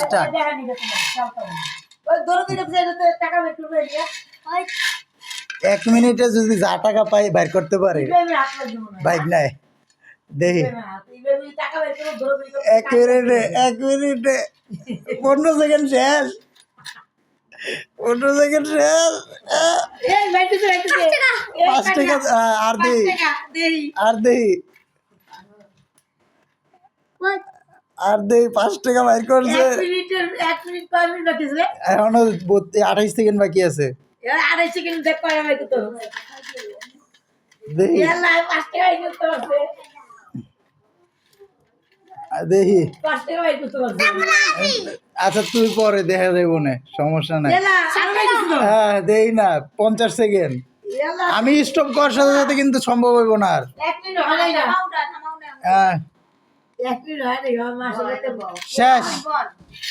Start. এক মিনিটে যদি যা টাকা পাই বাইর করতে পারে বাইক নাই দেখি। এক মিনিটে 15 সেকেন্ড শেষ, 15 সেকেন্ড শেষ। 5 টাকা আর দেই, আর দেই, আর দেই। 5 টাকা বাইর করছে। এখনো 28 সেকেন্ড বাকি আছে। দেখি দেখি। আচ্ছা তুই পরে দেখা যাইব না, সমস্যা নাই। হ্যাঁ দেই না 50 সেকেন্ড। আমি স্টপ করার সাথে সাথে কিন্তু সম্ভব হইব না আর। হ্যাঁ শেষ।